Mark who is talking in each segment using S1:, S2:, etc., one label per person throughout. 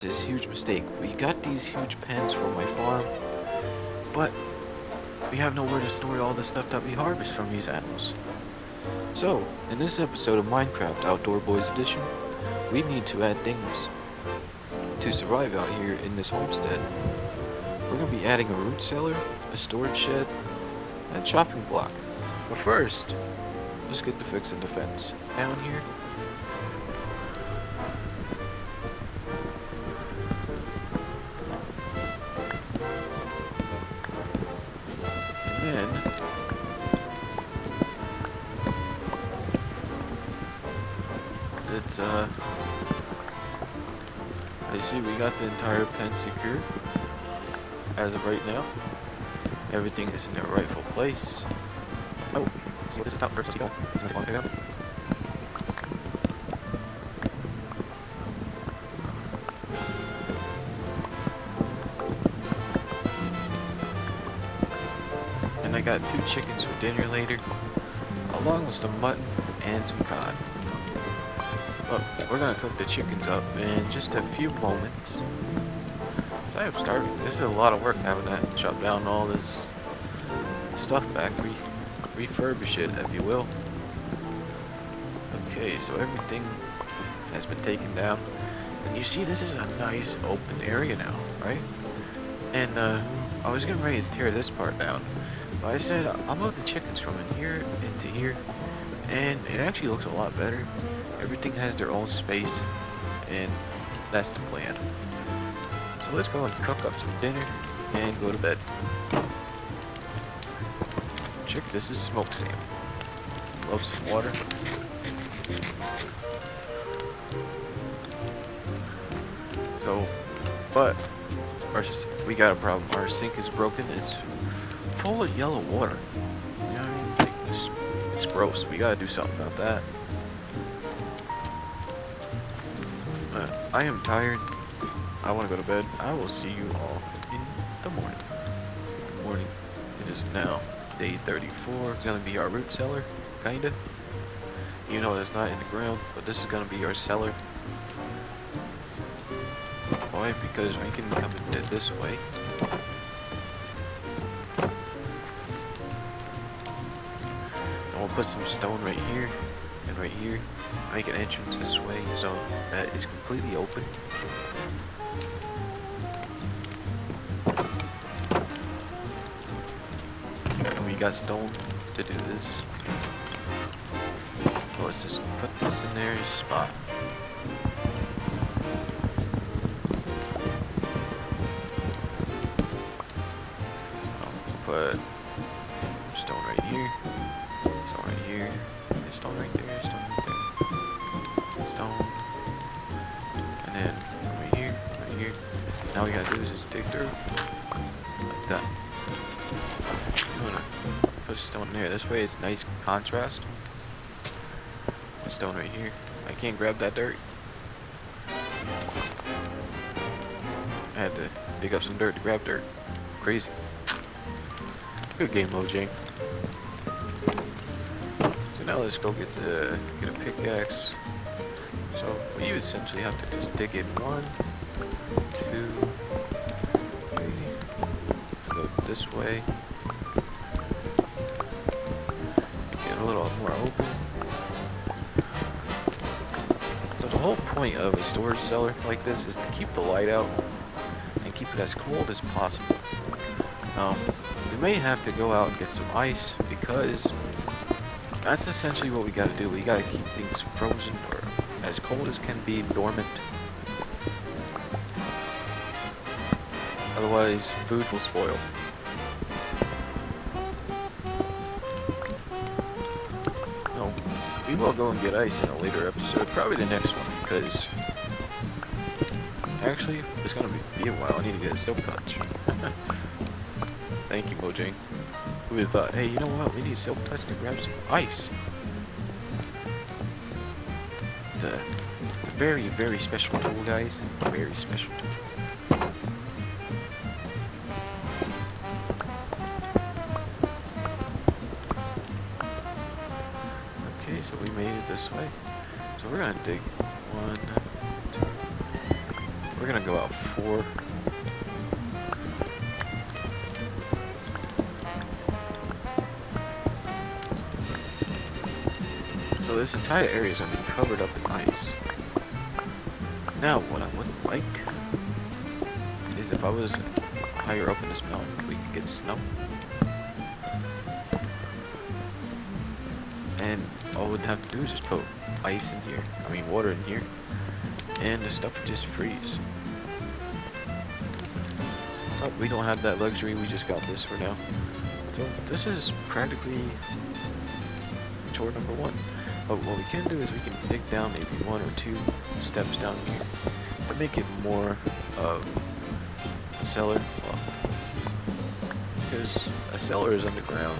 S1: this huge mistake. We got these huge pens for my farm, but we have nowhere to store all the stuff that we harvest from these animals. So, in this episode of Minecraft Outdoor Boys Edition, we need to add things to survive out here in this homestead. We're going to be adding a root cellar, a storage shed, and a chopping block. But first, let's get to fixing the fence. Down here, and then it's I see we got the entire pen secured as of right now. Everything is in their rightful place. Oh, see this is top first. And I got 2 chickens for dinner later, along with some mutton and some cod. Well, we're gonna cook the chickens up in just a few moments. I am starving. This is a lot of work having to chop down all this stuff back, refurbish it, if you will. Okay, so everything has been taken down, and you see this is a nice open area now, right? And I was getting ready to tear this part down, but I said I'll move the chickens from in here into here, and it actually looks a lot better. Everything has their own space, and that's the plan. So let's go and cook up some dinner and go to bed. Check, this is smoked salmon. Love some water. So, but we got a problem. Our sink is broken. It's full of yellow water. You know what I mean? Like, it's gross. We gotta do something about that. I am tired. I want to go to bed. I will see you all in the morning. Good morning. It is now day 34. It's gonna be our root cellar, kinda. You know it's not in the ground, but this is gonna be our cellar. Why? Because we can come in this way. And we'll put some stone right here and right here. Make an entrance this way so that is completely open. And we got stone to do this. So let's just put this in their spot. Put stone right here, stone right here, stone right there, stone right there, stone, and then right here, right here. Now we gotta do is just dig through, like that. I'm gonna put stone there. This way it's nice contrast. Put stone right here. I can't grab that dirt. I had to dig up some dirt to grab dirt. Crazy. Good game, Mojang. So now let's go get a pickaxe. So we essentially have to just dig in 1, 2, 3. Go this way. Get a little more open. So the whole point of a storage cellar like this is to keep the light out and keep it as cold as possible. We may have to go out and get some ice because that's essentially what we gotta do. We gotta keep things frozen or as cold as can be, dormant. Otherwise, food will spoil. No, we will go and get ice in a later episode, probably the next one, because actually, it's gonna be a while. I need to get a silk touch. Thank you, Mojang. Who would have thought, hey, you know what? We need silk touch to grab some ice. It's a very, very special tool, guys. Very special tool. Okay, so we made it this way. So we're gonna dig 1, 2. We're gonna gonna go out 4. So this entire area is gonna be covered up in ice. Now, what I would like is if I was higher up in this mountain, we could get snow. And all we'd have to do is just put ice in here, water in here, and the stuff would just freeze. But we don't have that luxury, we just got this for now. So this is practically chore number 1. But what we can do is we can dig down maybe 1 or 2 steps down here to make it more of a cellar. Well, because a cellar is underground.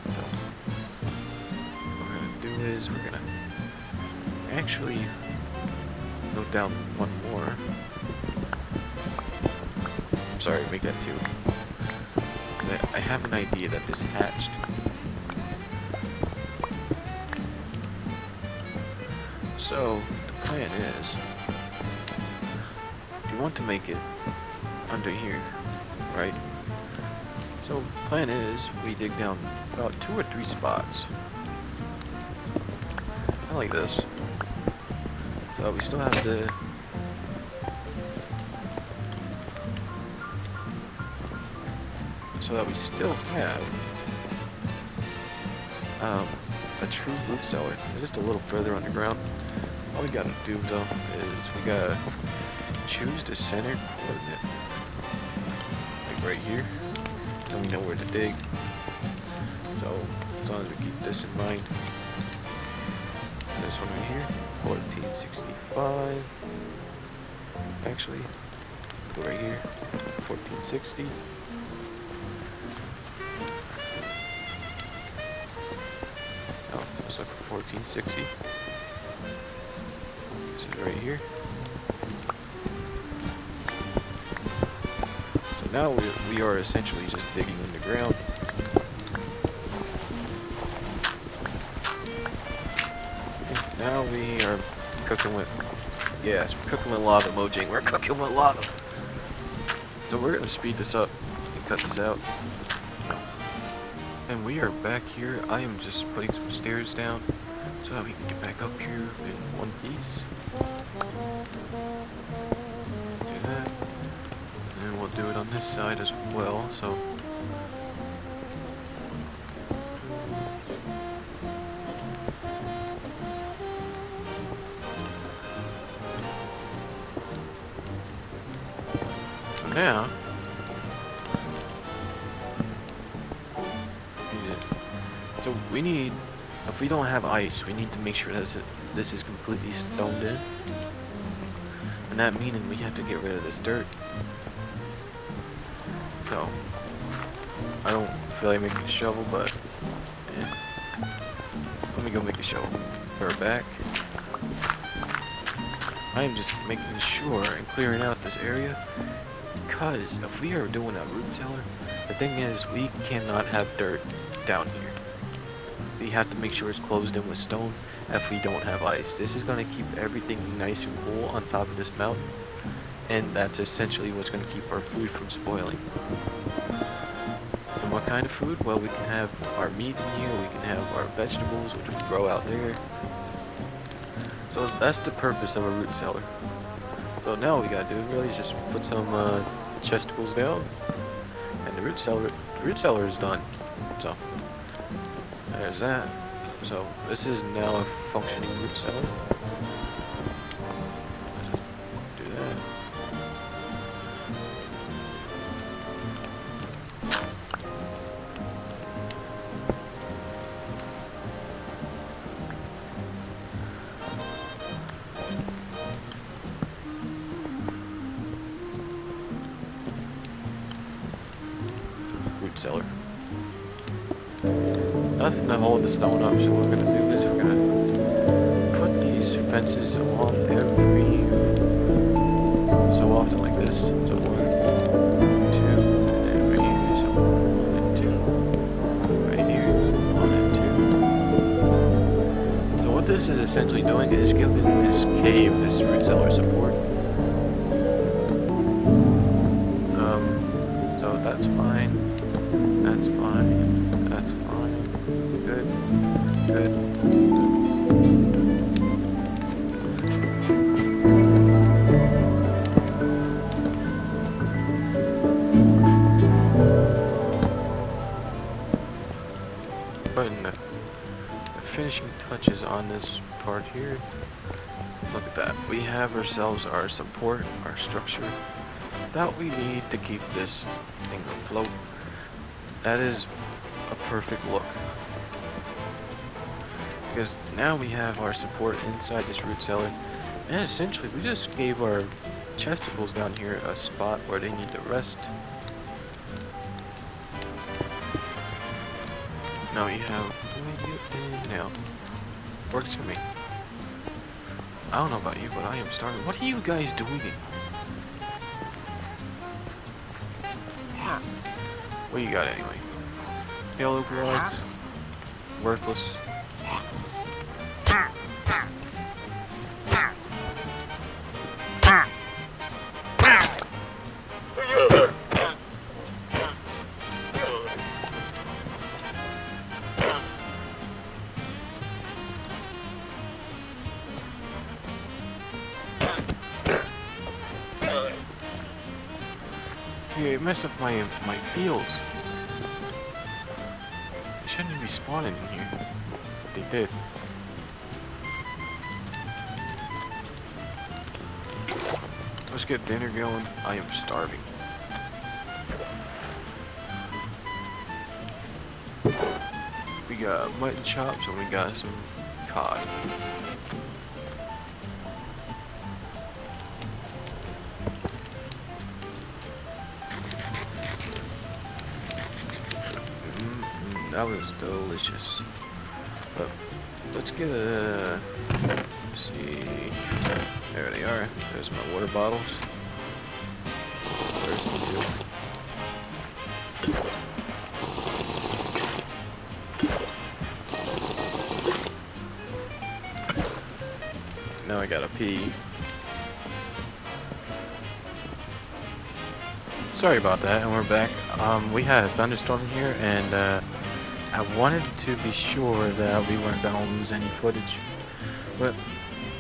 S1: So what we're gonna do is we're gonna actually go down 1 more. I'm sorry, make that 2. I have an idea that this hatched. So, the plan is, you want to make it under here, right? So, the plan is, we dig down about 2 or 3 spots. I like this. So, we still have the... So that we still have a true root cellar. It's just a little further underground. All we gotta do though is we gotta choose the center coordinate, like right here, then we know where to dig. So as long as we keep this in mind, this one right here, 1465. Actually, go right here, 1460. Oh, let's look for 1460. Right here. So now we are essentially just digging in the ground. And now we are cooking with, yes, we're cooking with lava, Mojang. We're cooking with lava. So we're gonna speed this up and cut this out. And we are back here. I am just putting some stairs down so that we can get back up here in one piece. Do that. And we'll do it on this side as well, so. So now, so we need, if we don't have ice, we need to make sure that this is completely stoned in. And that meaning we have to get rid of this dirt. So, I don't feel like making a shovel, but yeah. Let me go make a shovel. We're back. I am just making sure and clearing out this area, because if we are doing a root cellar, the thing is we cannot have dirt down here. We have to make sure it's closed in with stone if we don't have ice. This is going to keep everything nice and cool on top of this mountain, and that's essentially what's going to keep our food from spoiling. And what kind of food? Well, we can have our meat in here, we can have our vegetables, which we grow out there. So that's the purpose of a root cellar. So now what we gotta do really is just put some chesticles down, and the root cellar is done. So there's that. So this is now a functioning root cellar. Do that. Root cellar. Nothing to hold the stone up, so what we're gonna do is we're gonna put these fences along every so often like this. So 1, 2, and then right here, so 1 and 2. Right here, 1 and 2. So what this is essentially doing is giving this cave, this root cellar, some finishing touches on this part here. Look at that. We have ourselves our support, our structure that we need to keep this thing afloat. That is a perfect look. Because now we have our support inside this root cellar, and essentially we just gave our chesticles down here a spot where they need to rest. Now we have, what do I do now? Works for me. I don't know about you, but I am starving. What are you guys doing? What you got anyway? Yellow gloves. Worthless. Okay, it messed up my fields. They shouldn't be spawning in here, but they did. Let's get dinner going. I am starving. We got mutton chops and we got some cod. That was delicious. But let's get a, let's see, there they are. There's my water bottles. There's the two. Now I gotta pee. Sorry about that, and we're back. We had a thunderstorm here, and I wanted to be sure that we weren't gonna lose any footage, but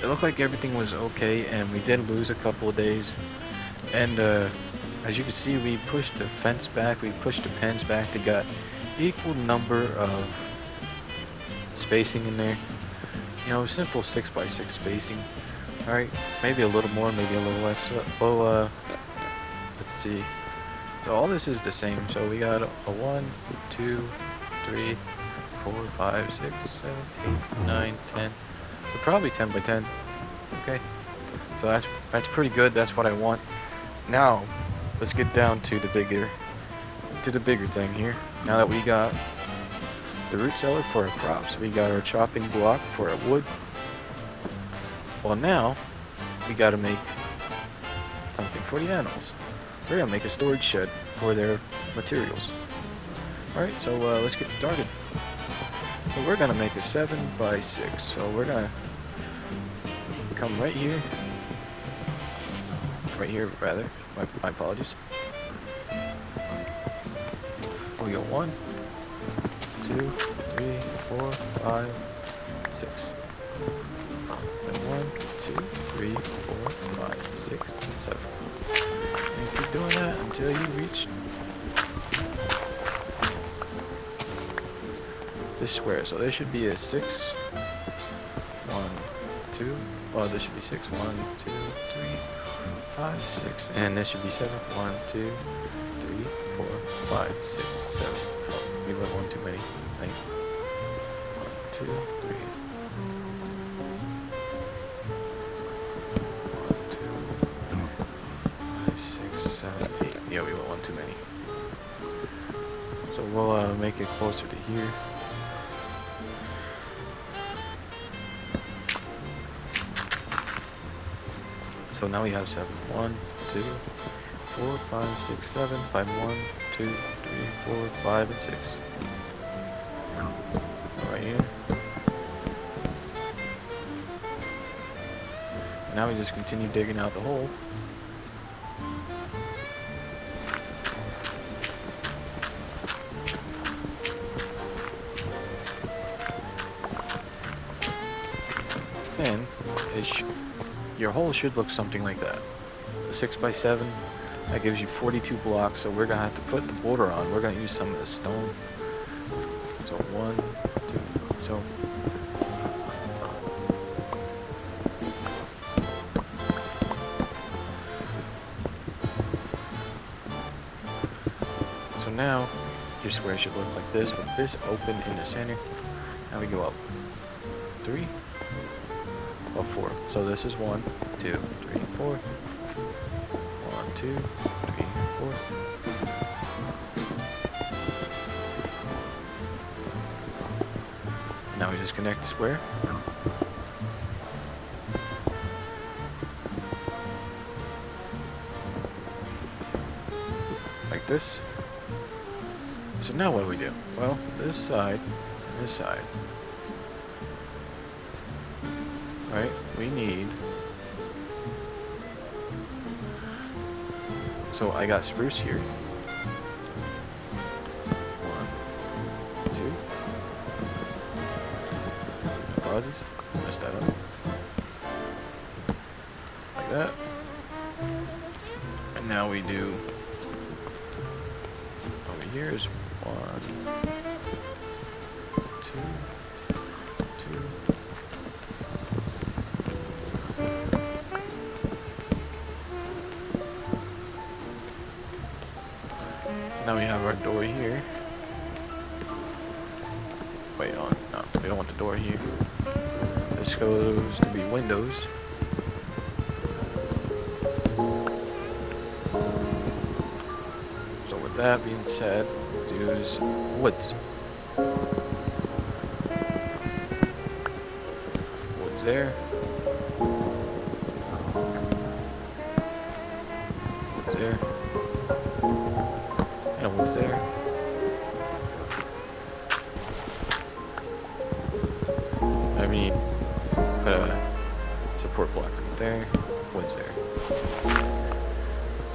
S1: it looked like everything was okay, and we did lose a couple of days. And as you can see, we pushed the fence back, we pushed the pens back to get equal number of spacing in there. You know, simple 6x6 spacing. Alright, maybe a little more, maybe a little less. Well, let's see. So all this is the same. So we got a 1, 2, 3, 4, 5, 6, 7, 8, 9, 10. So probably 10 by 10. Okay. So that's pretty good. That's what I want. Now, let's get down to the bigger thing here. Now that we got the root cellar for our crops, we got our chopping block for our wood. Well, now we got to make something for the animals. We're gonna make a storage shed for their materials. Alright, so let's get started. So we're gonna make a 7x6. So we're gonna come right here rather. My apologies. We go 1, 2, 3, 4, 5, 6. And 1, 2, 3, 4, 5, 6, 7. And keep doing that until you reach this square. So there should be a 6, 1, 2. Well, this should be 6, 1, 2, 3, 5, 6. And this should be 7, 1, 2, 3, 4, 5, 6, 7. Oh, we went one too many. 9, 1, 2, 3. 8. Yeah, we went one too many. So we'll make it closer to here. So now we have 7. 1, 2, 4, 5, 6, 7. 5, 1, 2, 3, 4, 5, and 6. Right here. And now we just continue digging out the hole. And your hole should look something like that. A 6x7, that gives you 42 blocks, so we're going to have to put the border on. We're going to use some of the stone. So 1, 2, so now, your square should look like this, with this open in the center. Now we go up 3, or 4. So this is 1, 2, 3, 4. 1, 2, 3, 4. Now we just connect the square. Like this. So now what do we do? Well, this side and this side. Right? We need... So I got spruce here. 1, 2. Apologies. Messed that up. Like that. And now we do... Over here is 1, 2, 2. Now we have our door here. Wait on, no, we don't want the door here. This goes to be windows. So with that being said, use woods. Woods there. Woods there. And woods there. I mean, put a support block right there. Woods there.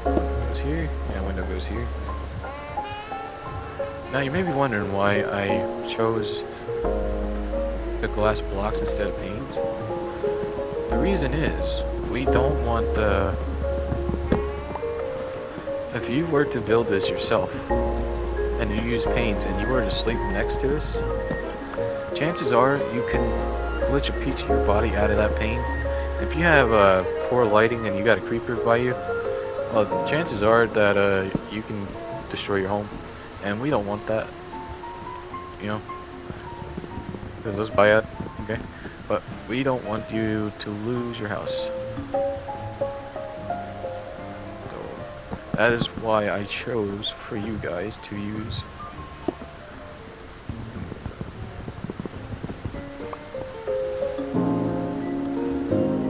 S1: Goes here, and window goes here. Now you may be wondering why I chose the glass blocks instead of panes. The reason is, we don't want if you were to build this yourself, and you use panes, and you were to sleep next to this, chances are you can glitch a piece of your body out of that pane. If you have poor lighting and you got a creeper by you, well, chances are that you can destroy your home. And we don't want that, you know, because let's buy it, okay? But we don't want you to lose your house. So that is why I chose for you guys to use.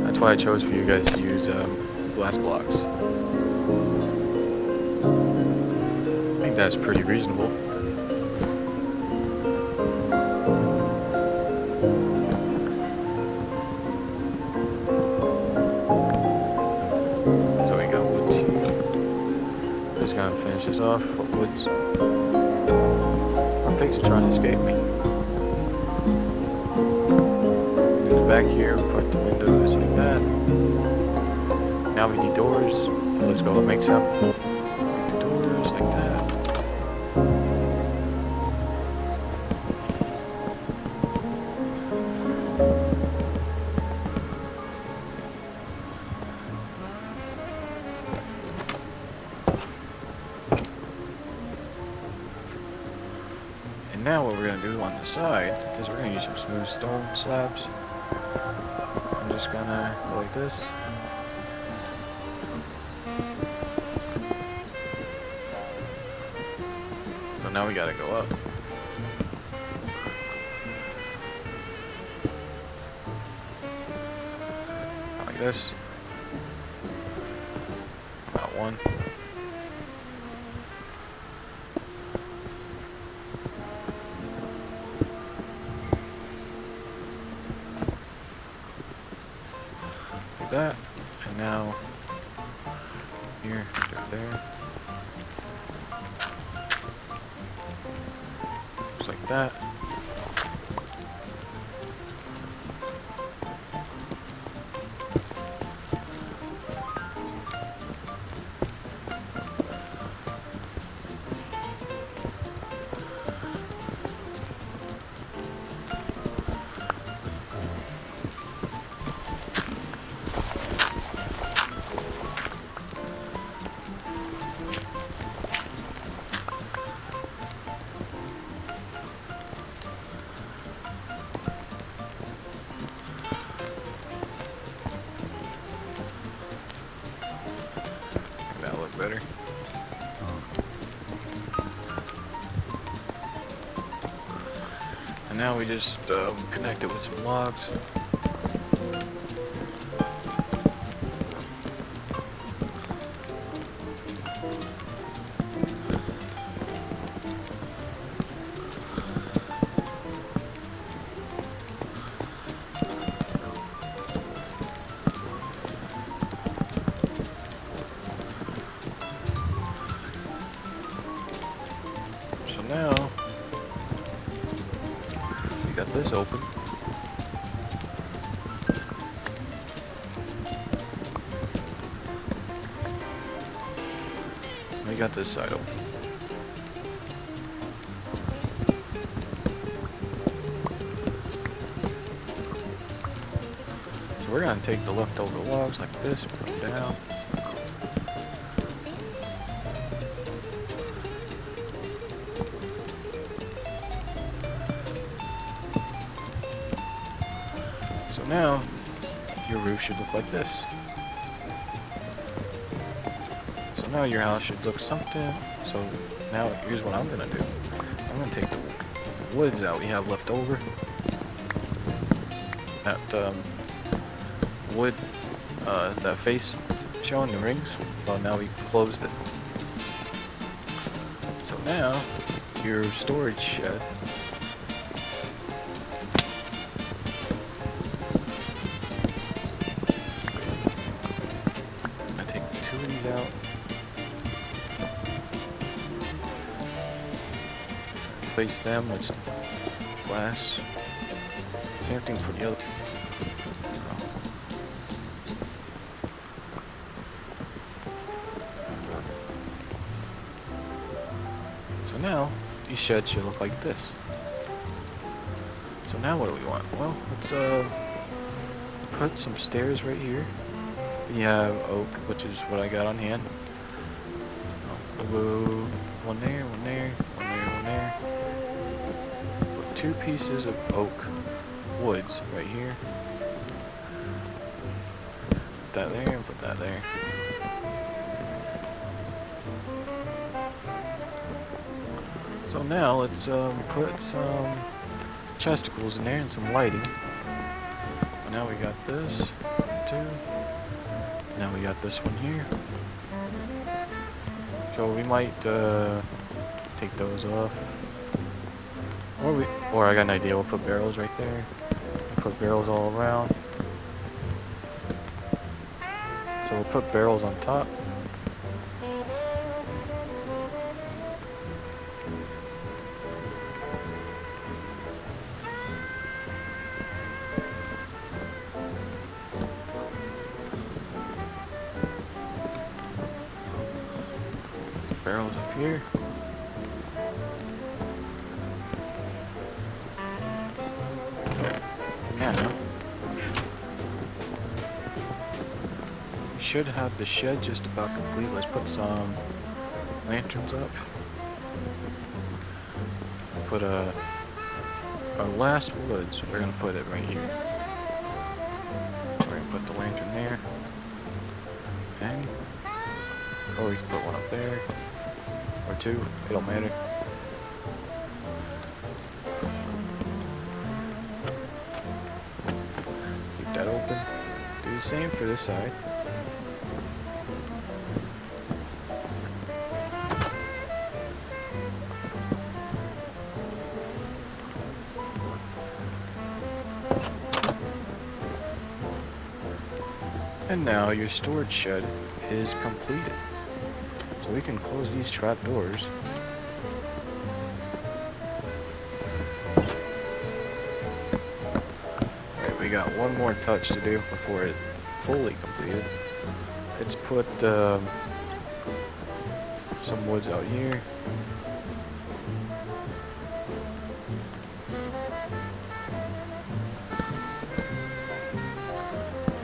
S1: That's why I chose for you guys to use glass blocks. I think that's pretty reasonable. So we got woods here. Just gonna finish this off with woods. My pigs are trying to escape me. In the back here, we put the windows like that. Now we need doors. So let's go and make some. Make the doors like that. And now what we're going to do on the side is we're going to use some smooth stone slabs. I'm just going to go like this. So now we got to go up. Like this. About one. That, and now here, there, just like that. better. And now we just connect it with some logs. So now we got this open. We got this side open. So we're gonna take the leftover logs like this, put them down. So now your roof should look like this. So now your house should look something. So now here's what I'm gonna do. I'm gonna take the woods that we have left over. That wood, that face showing the rings. Well, now we closed it. So now your storage shed. I take 2 of these out. Replace them with some glass. Same thing for the other. So now these sheds should look like this. So now what do we want? Well, let's put some stairs right here. We have oak, which is what I got on hand. One there, one there, one there, one there. Put 2 pieces of oak woods right here. Put that there and put that there. So now let's put some chesticles in there and some lighting. And now we got this, 2. Now we got this one here. So we might take those off. Or I got an idea, we'll put barrels right there. We'll put barrels all around. So we'll put barrels on top. Barrels up here. Now we should have the shed just about complete. Let's put some lanterns up. Put our last woods. We're gonna put it right here. We're gonna put the lantern there. And or we can put one up there. Or 2, it don't matter. Keep that open. Do the same for this side. And now your storage shed is completed. So we can close these trap doors. Alright, we got one more touch to do before it's fully completed. Let's put some woods out here.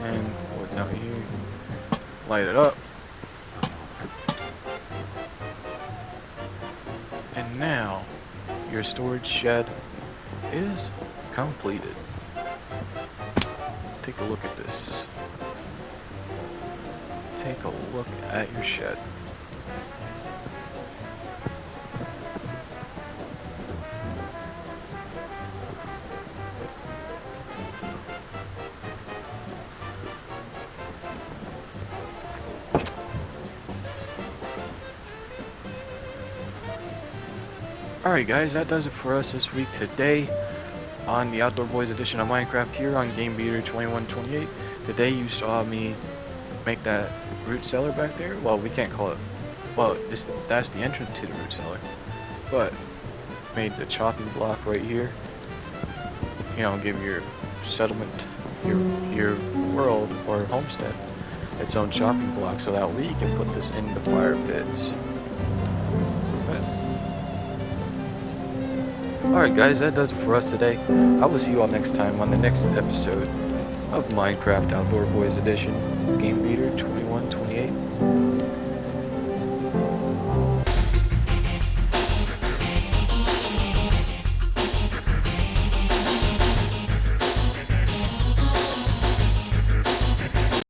S1: And woods out here. Light it up. And now, your storage shed is completed. Take a look at this. Take a look at your shed. Alright guys, that does it for us this week today on the Outdoor Boys edition of Minecraft here on Game Beater 2128. Today you saw me make that root cellar back there. Well, we can't call it, well, that's the entrance to the root cellar. But made the chopping block right here. You know, give your settlement, your world or homestead its own chopping block so that we can put this in the fire pits. Alright guys, that does it for us today. I will see you all next time on the next episode of Minecraft Outdoor Boys Edition, Game Beater 2128.